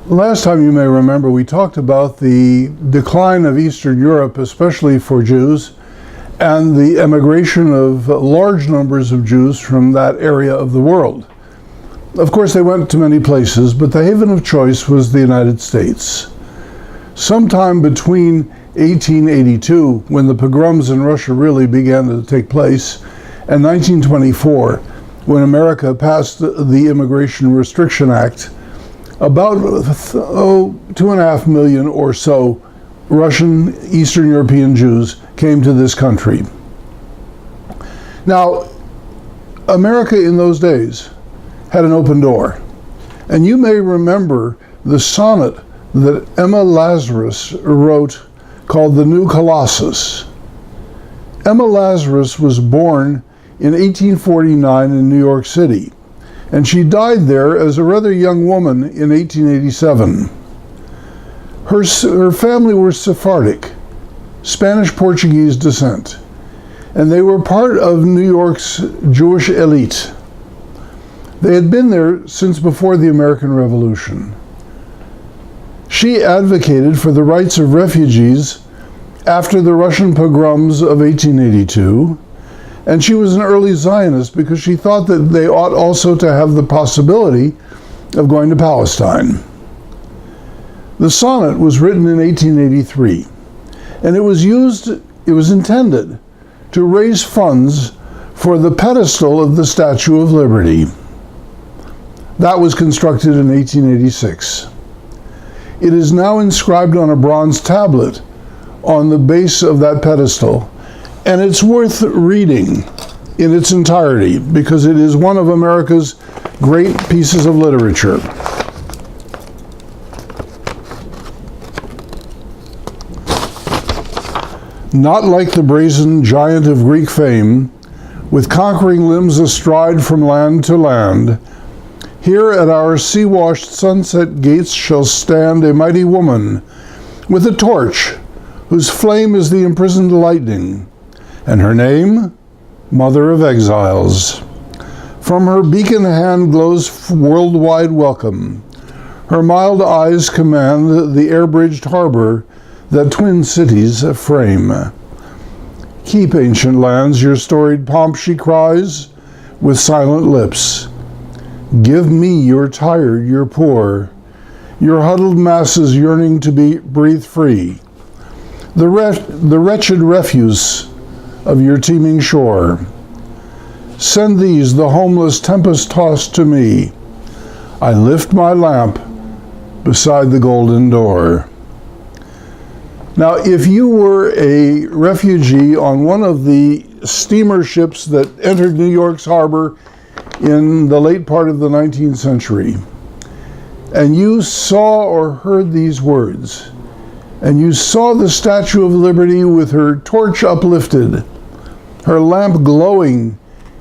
Last time, you may remember, we talked about the decline of Eastern Europe, especially for Jews, and the emigration of large numbers of Jews from that area of the world. Of course, they went to many places, but the haven of choice was the United States. Sometime between 1882, when the pogroms in Russia really began to take place, and 1924, when America passed the Immigration Restriction Act, about 2.5 million or so Russian Eastern European Jews came to this country. Now, America in those days had an open door. And you may remember the sonnet that Emma Lazarus wrote called The New Colossus. Emma Lazarus was born in 1849 in New York City, and she died there as a rather young woman in 1887. Her family were Sephardic, Spanish-Portuguese descent, and they were part of New York's Jewish elite. They had been there since before the American Revolution. She advocated for the rights of refugees after the Russian pogroms of 1882, and she was an early Zionist because she thought that they ought also to have the possibility of going to Palestine. The sonnet was written in 1883, and it was intended to raise funds for the pedestal of the Statue of Liberty. That was constructed in 1886. It is now inscribed on a bronze tablet on the base of that pedestal, and it's worth reading in its entirety because it is one of America's great pieces of literature. Not like the brazen giant of Greek fame, with conquering limbs astride from land to land, here at our sea-washed sunset gates shall stand a mighty woman with a torch whose flame is the imprisoned lightning, and her name, Mother of Exiles. From her beacon hand glows worldwide welcome. Her mild eyes command the air-bridged harbor that twin cities frame. Keep, ancient lands, your storied pomp, she cries, with silent lips. Give me your tired, your poor, your huddled masses yearning to be breathe free, the wretched refuse of your teeming shore. Send these, the homeless tempest-tossed, to me. I lift my lamp beside the golden door. Now, if you were a refugee on one of the steamer ships that entered New York's harbor in the late part of the 19th century, and you saw or heard these words, and you saw the Statue of Liberty with her torch uplifted, her lamp glowing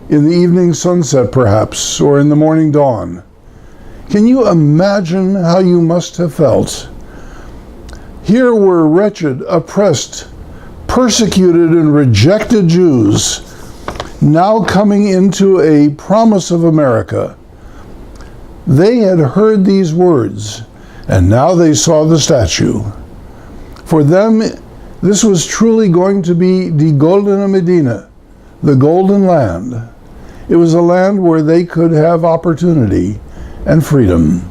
in the evening sunset perhaps, or in the morning dawn, can you imagine how you must have felt? Here were wretched, oppressed, persecuted, and rejected Jews now coming into a promise of America. They had heard these words, and now they saw the statue. For them, this was truly going to be die Goldene Medina, the Golden Land. It was a land where they could have opportunity and freedom.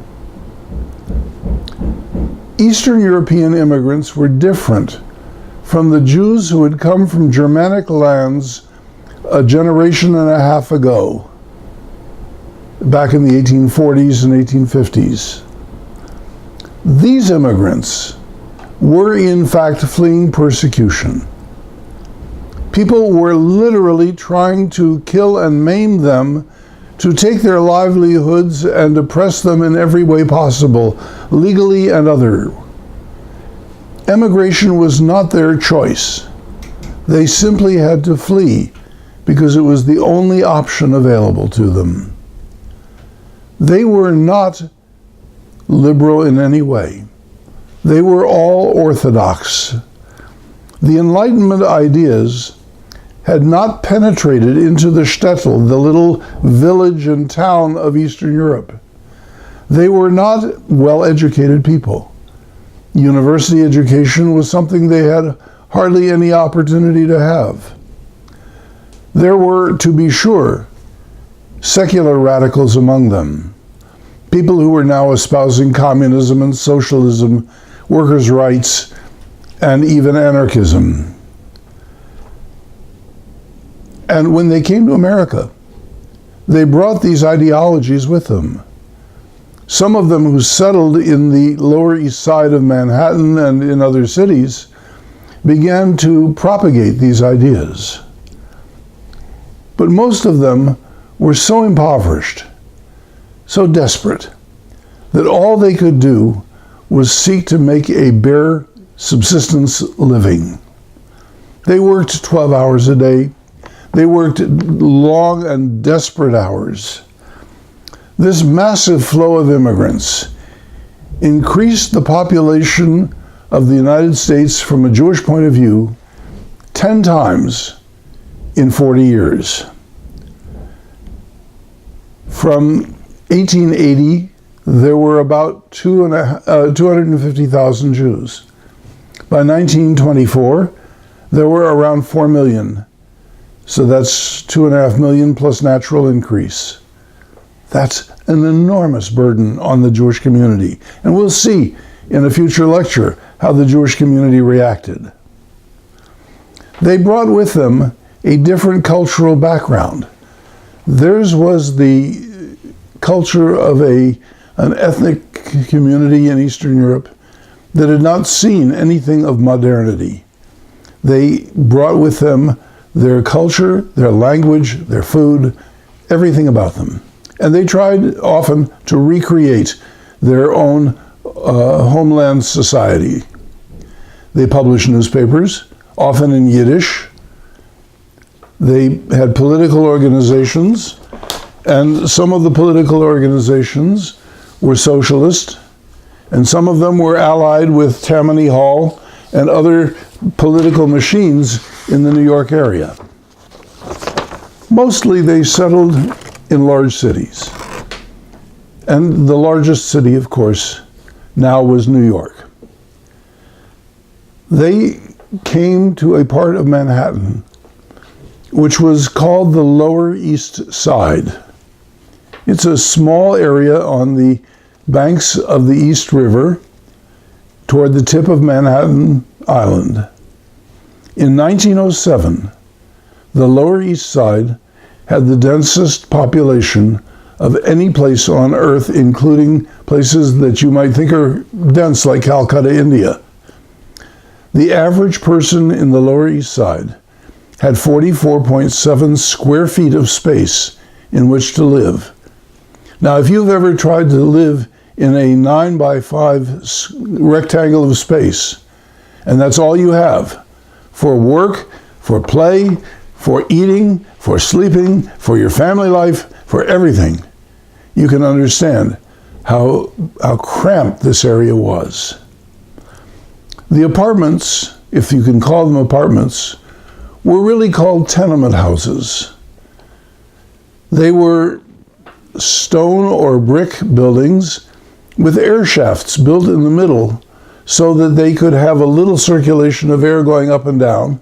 Eastern European immigrants were different from the Jews who had come from Germanic lands a generation and a half ago, back in the 1840s and 1850s. These immigrants were in fact fleeing persecution. People were literally trying to kill and maim them, to take their livelihoods and oppress them in every way possible, legally and other. Emigration was not their choice. They simply had to flee because it was the only option available to them. They were not liberal in any way. They were all orthodox. The Enlightenment ideas had not penetrated into the shtetl, the little village and town of Eastern Europe. They were not well-educated people. University education was something they had hardly any opportunity to have. There were, to be sure, secular radicals among them, people who were now espousing communism and socialism, workers' rights, and even anarchism. And when they came to America, they brought these ideologies with them. Some of them who settled in the Lower East Side of Manhattan and in other cities began to propagate these ideas. But most of them were so impoverished, so desperate, that all they could do was seek to make a bare subsistence living. They worked 12 hours a day. They worked long and desperate hours. This massive flow of immigrants increased the population of the United States from a Jewish point of view 10 times in 40 years. From 1880, there were about 250,000 Jews. By 1924, there were around 4 million. So that's 2.5 million plus natural increase. That's an enormous burden on the Jewish community. And we'll see in a future lecture how the Jewish community reacted. They brought with them a different cultural background. Theirs was the culture of an ethnic community in Eastern Europe that had not seen anything of modernity. They brought with them their culture, their language, their food, everything about them. And they tried often to recreate their own homeland society. They published newspapers, often in Yiddish. They had political organizations, and some of the political organizations were socialist, and some of them were allied with Tammany Hall and other political machines in the New York area. Mostly they settled in large cities. And the largest city, of course, now was New York. They came to a part of Manhattan which was called the Lower East Side. It's a small area on the banks of the East River toward the tip of Manhattan Island. In 1907, the Lower East Side had the densest population of any place on Earth, including places that you might think are dense, like Calcutta, India. The average person in the Lower East Side had 44.7 square feet of space in which to live. Now, if you've ever tried to live in a 9 by 5 rectangle of space, and that's all you have for work, for play, for eating, for sleeping, for your family life, for everything, you can understand how cramped this area was. The apartments, if you can call them apartments, were really called tenement houses. They were stone or brick buildings with air shafts built in the middle so that they could have a little circulation of air going up and down,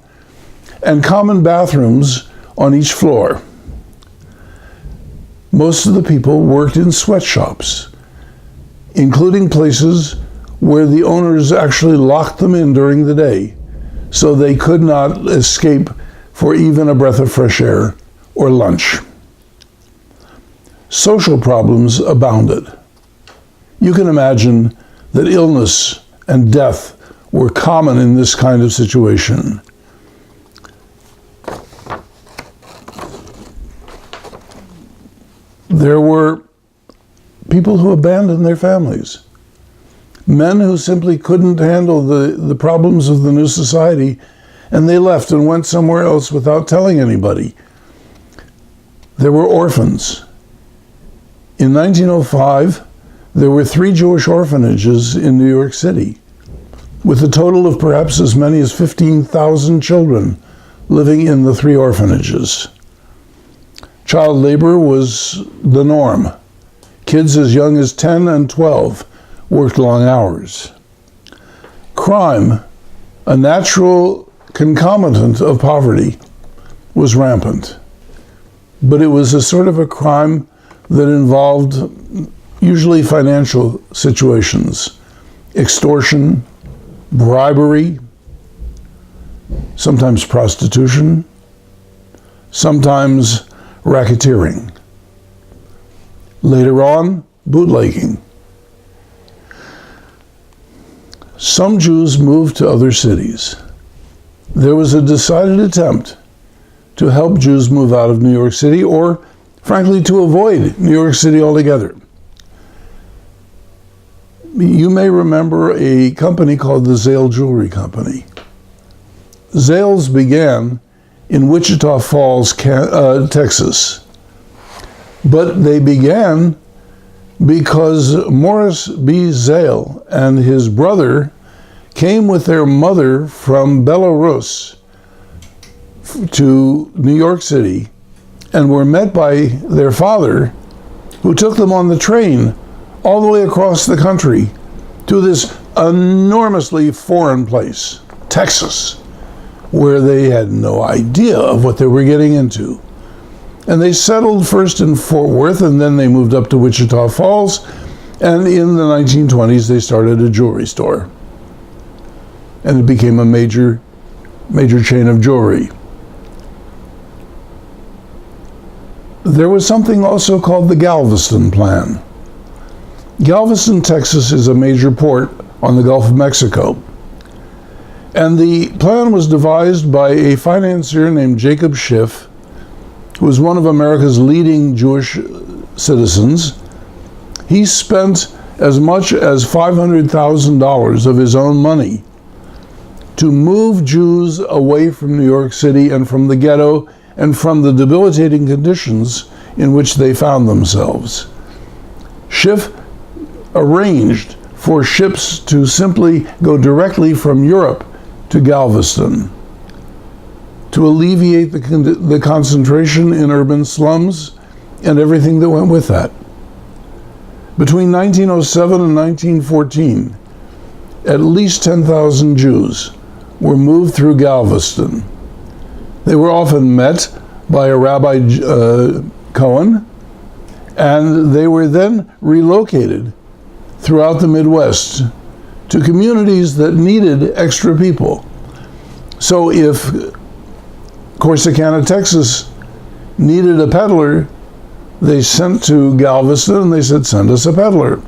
and common bathrooms on each floor. Most of the people worked in sweatshops, including places where the owners actually locked them in during the day so they could not escape for even a breath of fresh air or lunch. Social problems abounded. You can imagine that illness and death were common in this kind of situation. There were people who abandoned their families. Men who simply couldn't handle the problems of the new society, and they left and went somewhere else without telling anybody. There were orphans. In 1905, there were 3 Jewish orphanages in New York City, with a total of perhaps as many as 15,000 children living in the 3 orphanages. Child labor was the norm Kids as young as 10 and 12 worked long hours. Crime, a natural concomitant of poverty, was rampant. But it was a sort of a crime that involved usually financial situations, extortion, bribery, sometimes prostitution, sometimes racketeering. Later on, bootlegging. Some Jews moved to other cities. There was a decided attempt to help Jews move out of New York City, or frankly, to avoid New York City altogether. You may remember a company called the Zale Jewelry Company. Zales began in Wichita Falls, Texas. But they began because Morris B. Zale and his brother came with their mother from Belarus to New York City and were met by their father, who took them on the train all the way across the country to this enormously foreign place, Texas, where they had no idea of what they were getting into. And they settled first in Fort Worth, and then they moved up to Wichita Falls, and in the 1920s they started a jewelry store. And it became a major chain of jewelry. There was something also called the Galveston Plan. Galveston, Texas is a major port on the Gulf of Mexico. And the plan was devised by a financier named Jacob Schiff, who was one of America's leading Jewish citizens. He spent as much as $500,000 of his own money to move Jews away from New York City and from the ghetto and from the debilitating conditions in which they found themselves. Schiff arranged for ships to simply go directly from Europe to Galveston to alleviate the concentration in urban slums and everything that went with that. Between 1907 and 1914, at least 10,000 Jews were moved through Galveston. They were often met by a Rabbi Cohen, and they were then relocated throughout the Midwest to communities that needed extra people. So if Corsicana, Texas needed a peddler, they sent to Galveston and they said, send us a peddler.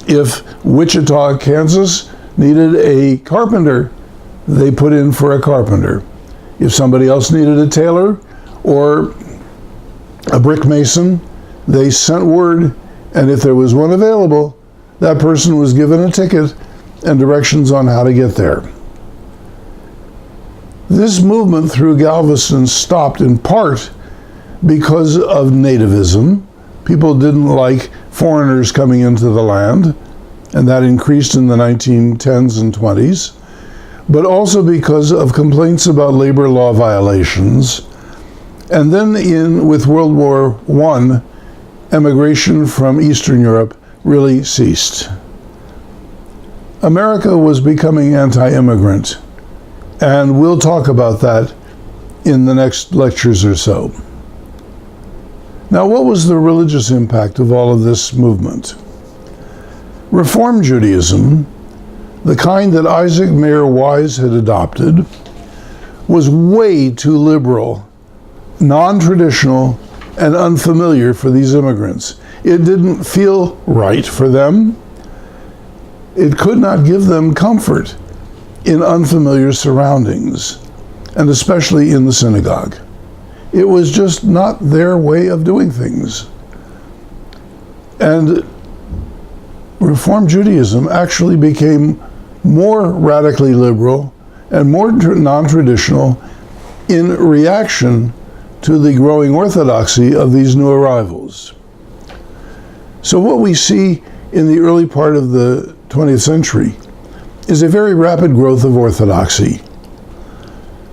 If Wichita, Kansas needed a carpenter, they put in for a carpenter. If somebody else needed a tailor or a brick mason, they sent word, and if there was one available, that person was given a ticket and directions on how to get there. This movement through Galveston stopped in part because of nativism. People didn't like foreigners coming into the land, and that increased in the 1910s and 20s, but also because of complaints about labor law violations. And then with World War I, emigration from Eastern Europe really ceased. America was becoming anti-immigrant, and we'll talk about that in the next lectures or so. Now, what was the religious impact of all of this movement? Reform Judaism, the kind that Isaac Mayer Wise had adopted, was way too liberal, non-traditional, and unfamiliar for these immigrants. It didn't feel right for them. It could not give them comfort in unfamiliar surroundings, and especially in the synagogue. It was just not their way of doing things. And Reform Judaism actually became more radically liberal and more non-traditional in reaction to the growing orthodoxy of these new arrivals. So what we see in the early part of the 20th century is a very rapid growth of orthodoxy.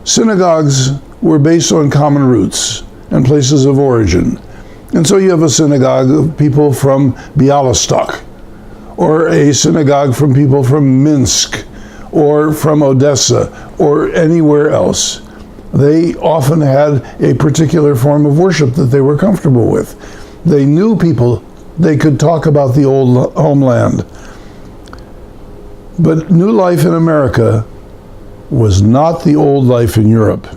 Synagogues were based on common roots and places of origin, And so you have a synagogue of people from Bialystok, or a synagogue from people from Minsk, or from Odessa, or anywhere else. They often had a particular form of worship that they were comfortable with. They knew people, they could talk about the old homeland. But new life in America was not the old life in Europe.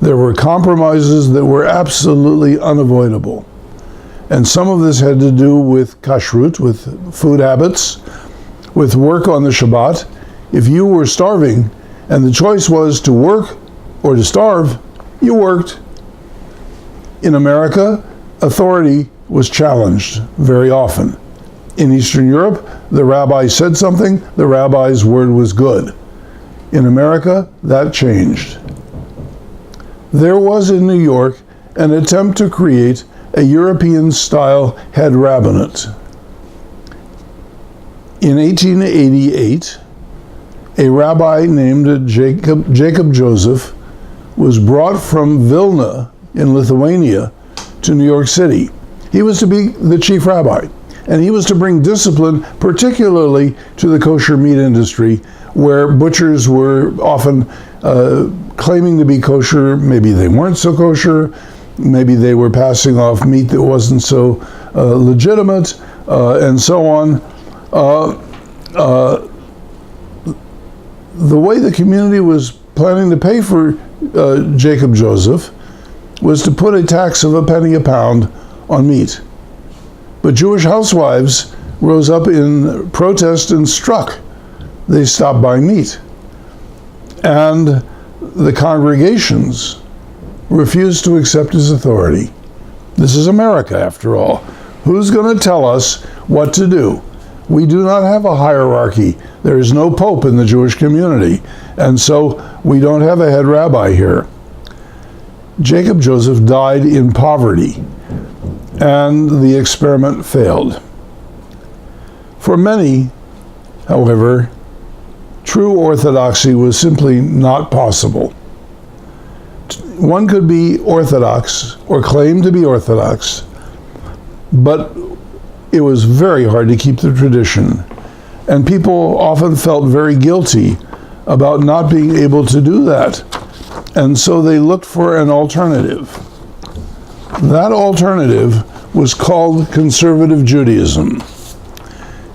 There were compromises that were absolutely unavoidable. And some of this had to do with kashrut, with food habits, with work on the Shabbat. If you were starving and the choice was to work or to starve, you worked. In America, authority was challenged very often. In Eastern Europe, the rabbi said something, the rabbi's word was good. In America, that changed. There was in New York an attempt to create a European-style head rabbinate. In 1888, a rabbi named Jacob Joseph was brought from Vilna in Lithuania to New York City. He was to be the chief rabbi, and he was to bring discipline, particularly to the kosher meat industry, where butchers were often claiming to be kosher. Maybe they weren't so kosher. Maybe they were passing off meat that wasn't so legitimate, and so on. The way the community was planning to pay for Jacob Joseph was to put a tax of a penny a pound on meat. But Jewish housewives rose up in protest and struck. They stopped buying meat. And the congregations refused to accept his authority. This is America, after all. Who's going to tell us what to do? We do not have a hierarchy. There is no pope in the Jewish community. And so we don't have a head rabbi here. Jacob Joseph died in poverty, and the experiment failed. For many, however, true orthodoxy was simply not possible. One could be orthodox or claim to be orthodox, but it was very hard to keep the tradition. And people often felt very guilty about not being able to do that. And so they looked for an alternative. That alternative was called conservative Judaism.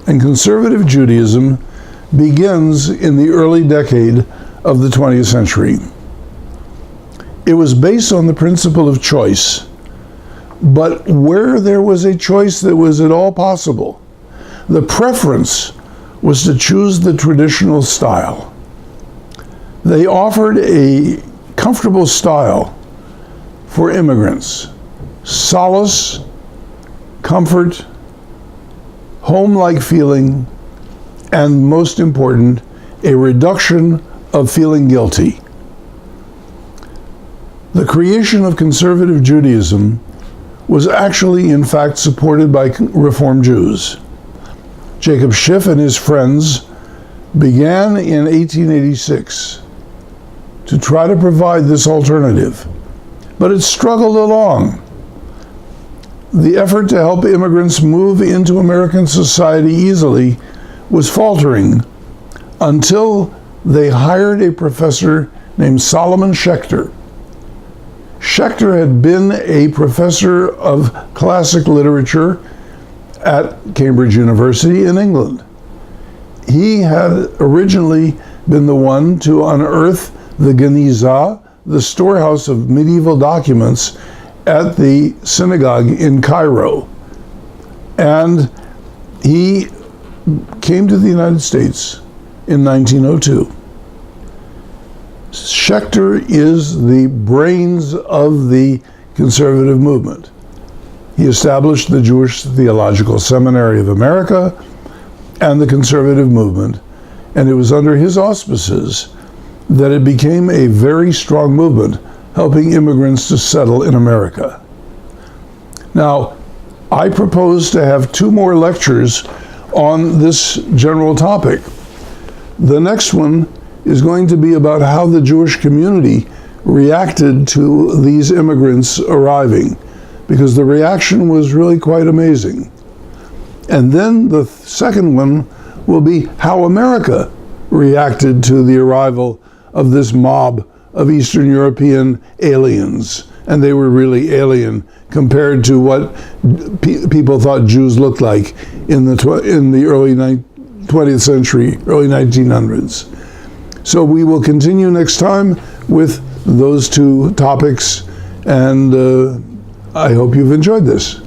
And conservative Judaism begins in the early decade of the 20th century. It was based on the principle of choice. But where there was a choice that was at all possible, the preference was to choose the traditional style. They offered a comfortable style for immigrants: solace, comfort, home-like feeling, and most important, a reduction of feeling guilty. The creation of conservative Judaism was actually, in fact, supported by Reform Jews. Jacob Schiff and his friends began in 1886 to try to provide this alternative, but it struggled along. The effort to help immigrants move into American society easily was faltering until they hired a professor named Solomon Schechter. Schechter had been a professor of classic literature at Cambridge University in England. He had originally been the one to unearth the Geniza, the storehouse of medieval documents at the synagogue in Cairo. And he came to the United States in 1902. Schechter is the brains of the conservative movement. He established the Jewish Theological Seminary of America and the conservative movement, and it was under his auspices that it became a very strong movement helping immigrants to settle in America. Now, I propose to have 2 more lectures on this general topic. The next one is going to be about how the Jewish community reacted to these immigrants arriving. because the reaction was really quite amazing. And then the second one will be how America reacted to the arrival of this mob of Eastern European aliens. And they were really alien compared to what people thought Jews looked like in the early 20th century, early 1900s. So we will continue next time with those two topics, and I hope you've enjoyed this.